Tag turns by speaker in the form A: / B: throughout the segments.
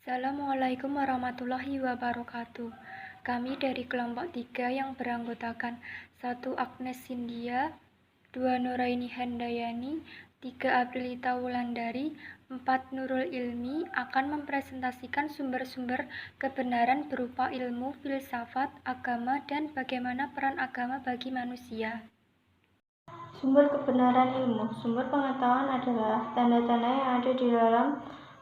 A: Assalamualaikum warahmatullahi wabarakatuh. Kami dari kelompok 3 yang beranggotakan 1 Agnes Cyndia, 2 Nuraini Handayani, 3 Aprilita Wulandari, 4 Nurul Ilmi akan mempresentasikan sumber-sumber kebenaran berupa ilmu, filsafat, agama, dan bagaimana peran agama bagi manusia.
B: Sumber kebenaran ilmu. Sumber pengetahuan adalah tanda-tanda yang ada di dalam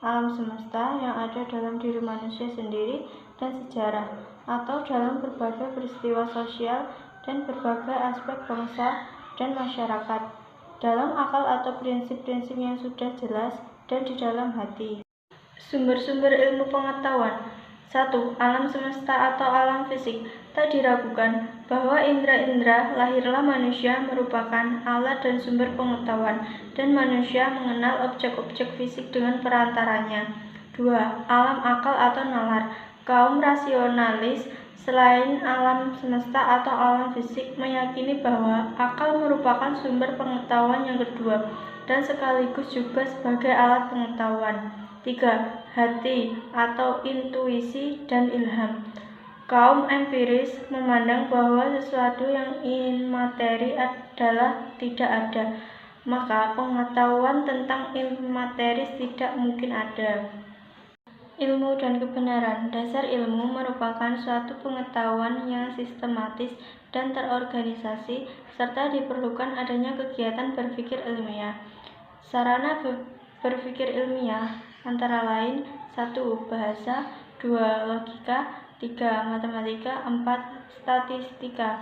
B: alam semesta, yang ada dalam diri manusia sendiri dan sejarah, atau dalam berbagai peristiwa sosial dan berbagai aspek bangsa dan masyarakat, dalam akal atau prinsip-prinsip yang sudah jelas dan di dalam hati. Sumber-sumber ilmu pengetahuan. 1. Alam semesta atau alam fisik. Tak diragukan bahwa indera-indera lahirlah manusia merupakan alat dan sumber pengetahuan, dan manusia mengenal objek-objek fisik dengan perantaranya. 2. Alam akal atau nalar. Kaum rasionalis selain alam semesta atau alam fisik meyakini bahwa akal merupakan sumber pengetahuan yang kedua dan sekaligus juga sebagai alat pengetahuan. 3. Hati atau intuisi dan ilham. Kaum empiris memandang bahwa sesuatu yang imateri adalah tidak ada, maka pengetahuan tentang imateris tidak mungkin ada. Ilmu dan kebenaran. Dasar ilmu merupakan suatu pengetahuan yang sistematis dan terorganisasi, serta diperlukan adanya kegiatan berpikir ilmiah. Sarana berpikir ilmiah antara lain 1. Bahasa, 2. Logika, 3. Matematika, 4. Statistika.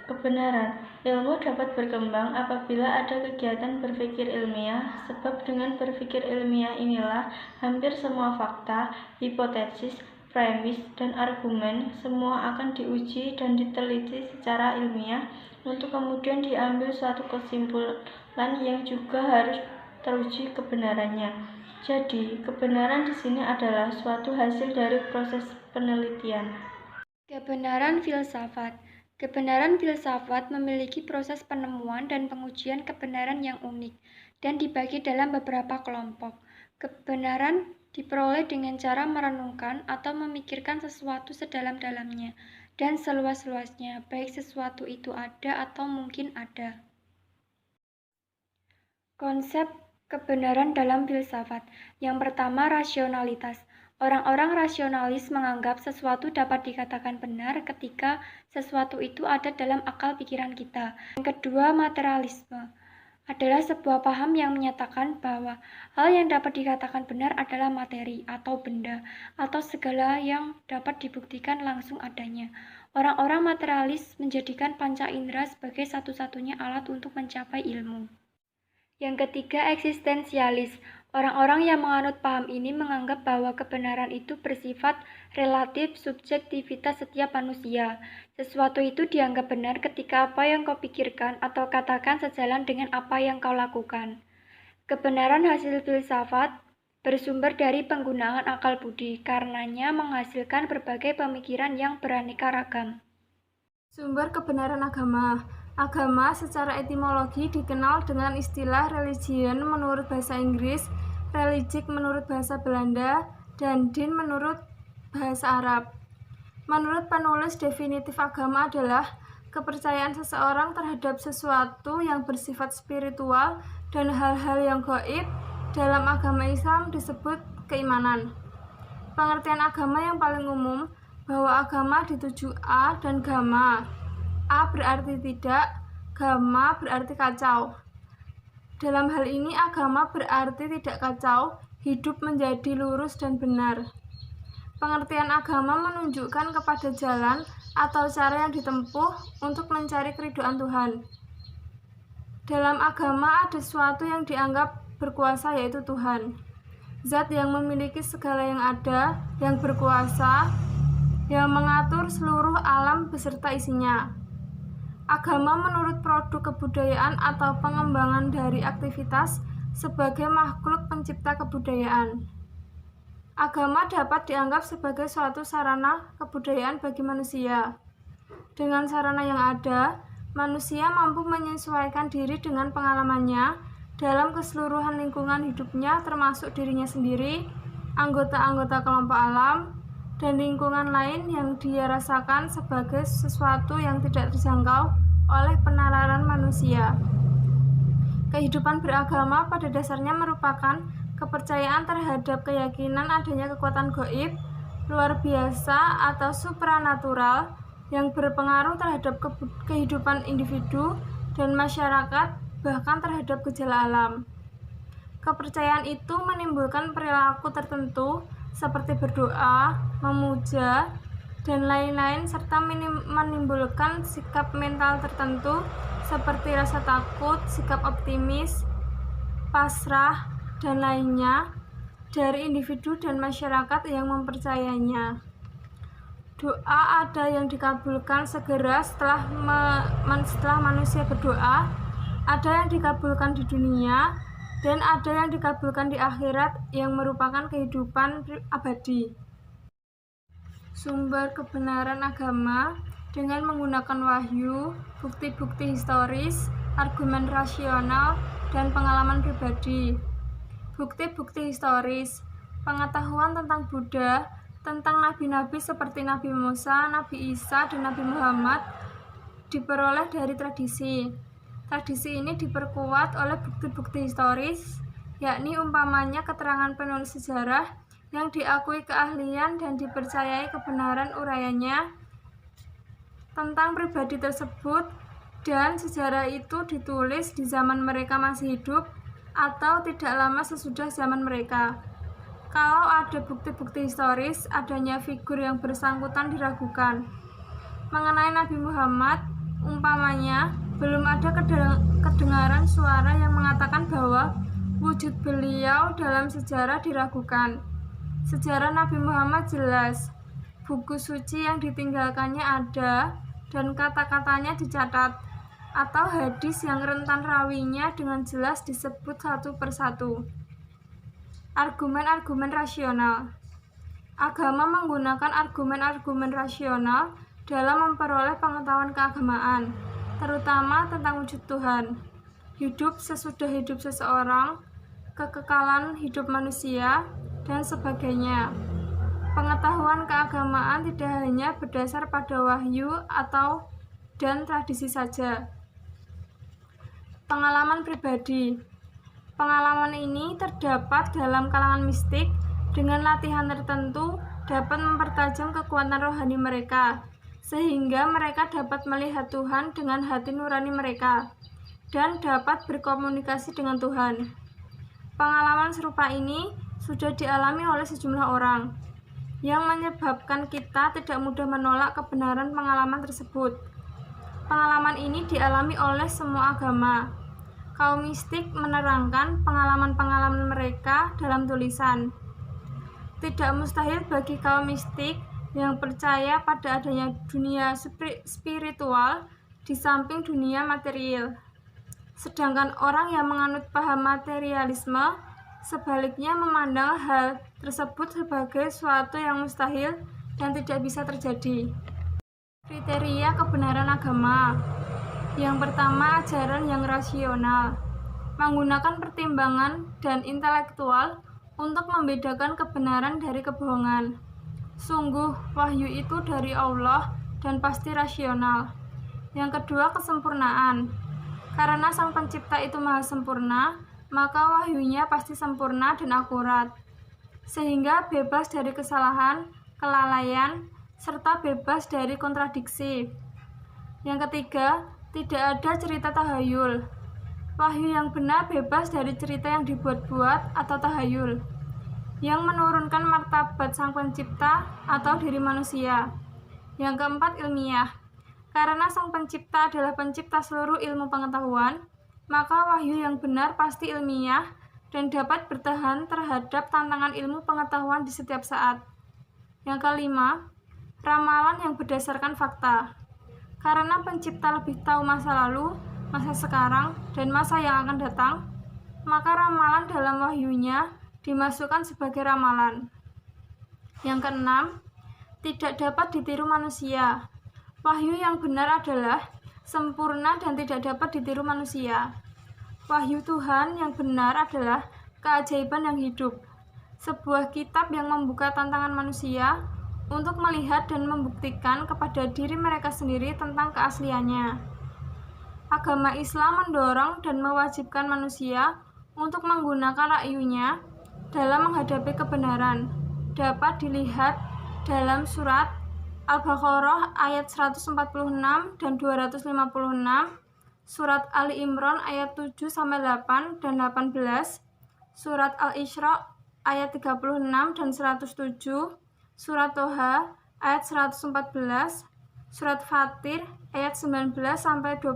B: Kebenaran. Ilmu dapat berkembang apabila ada kegiatan berpikir ilmiah, sebab dengan berpikir ilmiah inilah hampir semua fakta, hipotesis, premis, dan argumen semua akan diuji dan diteliti secara ilmiah untuk kemudian diambil suatu kesimpulan yang juga harus teruji kebenarannya. Jadi, kebenaran di sini adalah suatu hasil dari proses penelitian.
A: Kebenaran filsafat. Kebenaran filsafat memiliki proses penemuan dan pengujian kebenaran yang unik dan dibagi dalam beberapa kelompok. Kebenaran diperoleh dengan cara merenungkan atau memikirkan sesuatu sedalam-dalamnya dan seluas-luasnya, baik sesuatu itu ada atau mungkin ada. Konsep kebenaran dalam filsafat. Yang pertama, rasionalitas. Orang-orang rasionalis menganggap sesuatu dapat dikatakan benar ketika sesuatu itu ada dalam akal pikiran kita. Yang kedua, materialisme adalah sebuah paham yang menyatakan bahwa hal yang dapat dikatakan benar adalah materi atau benda atau segala yang dapat dibuktikan langsung adanya. Orang-orang materialis menjadikan panca indera sebagai satu-satunya alat untuk mencapai ilmu. Yang ketiga, eksistensialis. Orang-orang yang menganut paham ini menganggap bahwa kebenaran itu bersifat relatif subjektivitas setiap manusia. Sesuatu itu dianggap benar ketika apa yang kau pikirkan atau katakan sejalan dengan apa yang kau lakukan. Kebenaran hasil filsafat bersumber dari penggunaan akal budi, karenanya menghasilkan berbagai pemikiran yang beraneka ragam.
C: Sumber kebenaran agama. Agama secara etimologi dikenal dengan istilah religion menurut bahasa Inggris, religiek menurut bahasa Belanda, dan din menurut bahasa Arab. Menurut penulis, definitif agama adalah kepercayaan seseorang terhadap sesuatu yang bersifat spiritual dan hal-hal yang gaib. Dalam agama Islam disebut keimanan. Pengertian agama yang paling umum bahwa agama dituju A dan gamma. A berarti tidak, gamma berarti kacau. Dalam hal ini agama berarti tidak kacau, hidup menjadi lurus dan benar. Pengertian agama menunjukkan kepada jalan atau cara yang ditempuh untuk mencari keridhaan Tuhan. Dalam agama ada sesuatu yang dianggap berkuasa, yaitu Tuhan. Zat yang memiliki segala yang ada, yang berkuasa, yang mengatur seluruh alam beserta isinya. Agama menurut produk kebudayaan atau pengembangan dari aktivitas sebagai makhluk pencipta kebudayaan. Agama dapat dianggap sebagai suatu sarana kebudayaan bagi manusia. Dengan sarana yang ada, manusia mampu menyesuaikan diri dengan pengalamannya dalam keseluruhan lingkungan hidupnya termasuk dirinya sendiri, anggota-anggota kelompok alam, dan lingkungan lain yang dia rasakan sebagai sesuatu yang tidak terjangkau oleh penalaran manusia. Kehidupan beragama pada dasarnya merupakan kepercayaan terhadap keyakinan adanya kekuatan gaib, luar biasa atau supranatural yang berpengaruh terhadap kehidupan individu dan masyarakat, bahkan terhadap gejala alam. Kepercayaan itu menimbulkan perilaku tertentu seperti berdoa, memuja, dan lain-lain, serta menimbulkan sikap mental tertentu seperti rasa takut, sikap optimis, pasrah, dan lainnya dari individu dan masyarakat yang mempercayainya. Doa ada yang dikabulkan segera setelah manusia berdoa, ada yang dikabulkan di dunia, dan ada yang dikabulkan di akhirat yang merupakan kehidupan abadi. Sumber kebenaran agama dengan menggunakan wahyu, bukti-bukti historis, argumen rasional, dan pengalaman pribadi. Bukti-bukti historis, pengetahuan tentang Buddha, tentang nabi-nabi seperti Nabi Musa, Nabi Isa, dan Nabi Muhammad diperoleh dari tradisi. Tradisi ini diperkuat oleh bukti-bukti historis, yakni umpamanya keterangan penulis sejarah yang diakui keahlian dan dipercayai kebenaran uraiannya tentang pribadi tersebut, dan sejarah itu ditulis di zaman mereka masih hidup atau tidak lama sesudah zaman mereka. Kalau ada bukti-bukti historis, adanya figur yang bersangkutan diragukan. Mengenai Nabi Muhammad, umpamanya, belum ada kedengaran suara yang mengatakan bahwa wujud beliau dalam sejarah diragukan. Sejarah Nabi Muhammad jelas, buku suci yang ditinggalkannya ada, dan kata-katanya dicatat, atau hadis yang rentan rawinya dengan jelas disebut satu persatu. Argumen-argumen rasional. Agama menggunakan argumen-argumen rasional dalam memperoleh pengetahuan keagamaan, terutama tentang wujud Tuhan, hidup sesudah hidup seseorang, kekekalan hidup manusia, dan sebagainya. Pengetahuan keagamaan tidak hanya berdasar pada wahyu dan tradisi saja. Pengalaman pribadi. Pengalaman ini terdapat dalam kalangan mistik, dengan latihan tertentu dapat mempertajam kekuatan rohani mereka, sehingga mereka dapat melihat Tuhan dengan hati nurani mereka, dan dapat berkomunikasi dengan Tuhan. Pengalaman serupa ini sudah dialami oleh sejumlah orang, yang menyebabkan kita tidak mudah menolak kebenaran pengalaman tersebut. Pengalaman ini dialami oleh semua agama. Kaum mistik menerangkan pengalaman-pengalaman mereka dalam tulisan. Tidak mustahil bagi kaum mistik yang percaya pada adanya dunia spiritual di samping dunia material. Sedangkan orang yang menganut paham materialisme sebaliknya memandang hal tersebut sebagai suatu yang mustahil dan tidak bisa terjadi. Kriteria kebenaran agama. Yang pertama, ajaran yang rasional, menggunakan pertimbangan dan intelektual untuk membedakan kebenaran dari kebohongan. Sungguh, wahyu itu dari Allah dan pasti rasional. Yang kedua, kesempurnaan. Karena Sang Pencipta itu maha sempurna, maka wahyunya pasti sempurna dan akurat, sehingga bebas dari kesalahan, kelalaian, serta bebas dari kontradiksi. Yang ketiga, tidak ada cerita tahayul. Wahyu yang benar bebas dari cerita yang dibuat-buat atau tahayul, yang menurunkan martabat Sang Pencipta atau diri manusia. Yang keempat, ilmiah. Karena Sang Pencipta adalah pencipta seluruh ilmu pengetahuan, maka wahyu yang benar pasti ilmiah dan dapat bertahan terhadap tantangan ilmu pengetahuan di setiap saat. Yang kelima, ramalan yang berdasarkan fakta. Karena pencipta lebih tahu masa lalu, masa sekarang, dan masa yang akan datang, maka ramalan dalam wahyunya dimasukkan sebagai ramalan. Yang keenam, tidak dapat ditiru manusia. Wahyu yang benar adalah sempurna dan tidak dapat ditiru manusia. Wahyu Tuhan yang benar adalah keajaiban yang hidup. sebuah kitab yang membuka tantangan manusia untuk melihat dan membuktikan kepada diri mereka sendiri tentang keasliannya. Agama Islam mendorong dan mewajibkan manusia untuk menggunakan rakyunya dalam menghadapi kebenaran. Dapat dilihat dalam surat Al-Baqarah ayat 146 dan 256, surat Ali Imran ayat 7-8 dan 18, surat Al-Isra ayat 36 dan 107, surat Toha ayat 114, surat Fatir ayat 19-28,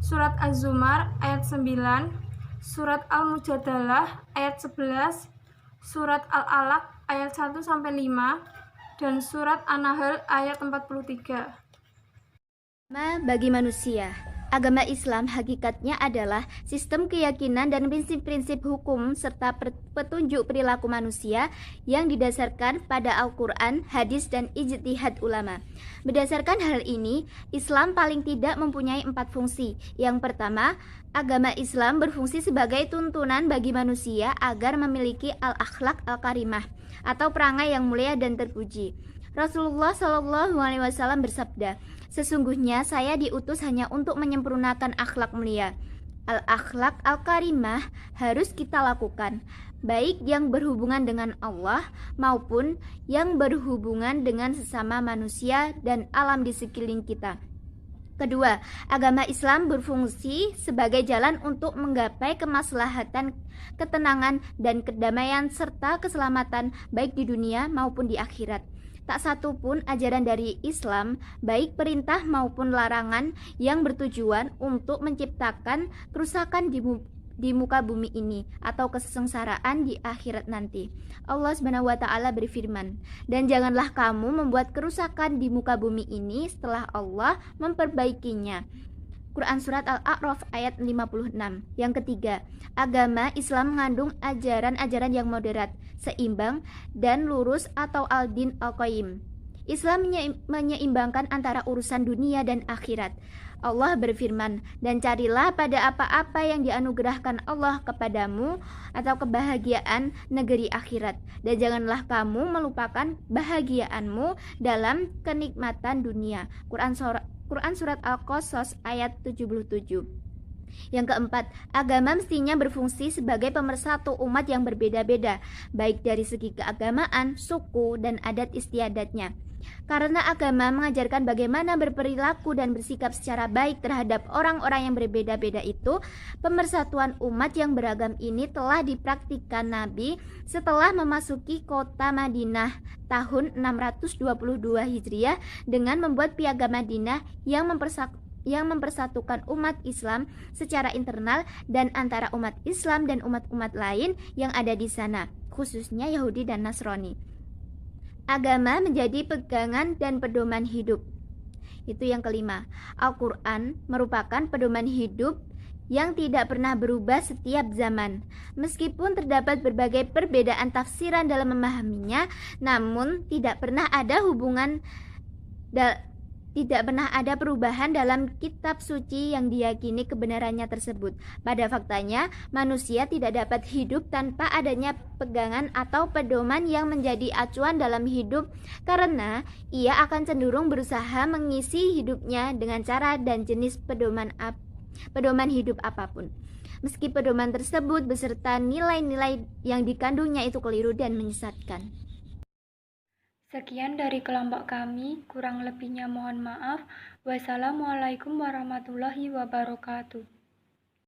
C: surat Az-Zumar ayat 9, surat Al-Mujadalah ayat 11, surat Al-Alaq ayat 1-5, dan surat An-Nahl ayat 43.
D: Bagi manusia, agama Islam hakikatnya adalah sistem keyakinan dan prinsip-prinsip hukum serta petunjuk perilaku manusia yang didasarkan pada Al-Quran, hadis, dan ijtihad ulama. Berdasarkan hal ini, Islam paling tidak mempunyai 4 fungsi. Yang pertama, agama Islam berfungsi sebagai tuntunan bagi manusia agar memiliki al-akhlak al-karimah atau perangai yang mulia dan terpuji. Rasulullah SAW bersabda, "Sesungguhnya saya diutus hanya untuk menyempurnakan akhlak mulia." Al-akhlak al-karimah harus kita lakukan, baik yang berhubungan dengan Allah maupun yang berhubungan dengan sesama manusia dan alam di sekeliling kita. Kedua, agama Islam berfungsi sebagai jalan untuk menggapai kemaslahatan, ketenangan, dan kedamaian serta keselamatan baik di dunia maupun di akhirat. Tak satu pun ajaran dari Islam, baik perintah maupun larangan, yang bertujuan untuk menciptakan kerusakan di muka bumi ini atau kesengsaraan di akhirat nanti. Allah Subhanahu wa taala berfirman, "Dan janganlah kamu membuat kerusakan di muka bumi ini setelah Allah memperbaikinya." Quran Surat Al-A'raf ayat 56. Yang ketiga, agama Islam mengandung ajaran-ajaran yang moderat, seimbang, dan lurus atau al-din al-qayyim. Islam menyeimbangkan antara urusan dunia dan akhirat. Allah berfirman, "Dan carilah pada apa-apa yang dianugerahkan Allah kepadamu atau kebahagiaan negeri akhirat, dan janganlah kamu melupakan bahagiaanmu dalam kenikmatan dunia." Quran Surat Al-Qasas ayat 77. Yang keempat, agama mestinya berfungsi sebagai pemersatu umat yang berbeda-beda, baik dari segi keagamaan, suku, dan adat istiadatnya. Karena agama mengajarkan bagaimana berperilaku dan bersikap secara baik terhadap orang-orang yang berbeda-beda itu, pemersatuan umat yang beragam ini telah dipraktikkan Nabi setelah memasuki kota Madinah tahun 622 Hijriah dengan membuat piagam Madinah yang mempersatukan umat Islam secara internal dan antara umat Islam dan umat-umat lain yang ada di sana, khususnya Yahudi dan Nasrani. Agama menjadi pegangan dan pedoman hidup. Itu yang kelima. Al-Quran merupakan pedoman hidup yang tidak pernah berubah setiap zaman. Meskipun terdapat berbagai perbedaan tafsiran dalam memahaminya, namun tidak pernah ada perubahan dalam kitab suci yang diyakini kebenarannya tersebut. Pada faktanya, manusia tidak dapat hidup tanpa adanya pegangan atau pedoman yang menjadi acuan dalam hidup, karena ia akan cenderung berusaha mengisi hidupnya dengan cara dan jenis pedoman hidup apapun, meski pedoman tersebut beserta nilai-nilai yang dikandungnya itu keliru dan menyesatkan.
A: Sekian dari kelompok kami, kurang lebihnya mohon maaf. Wassalamualaikum warahmatullahi wabarakatuh.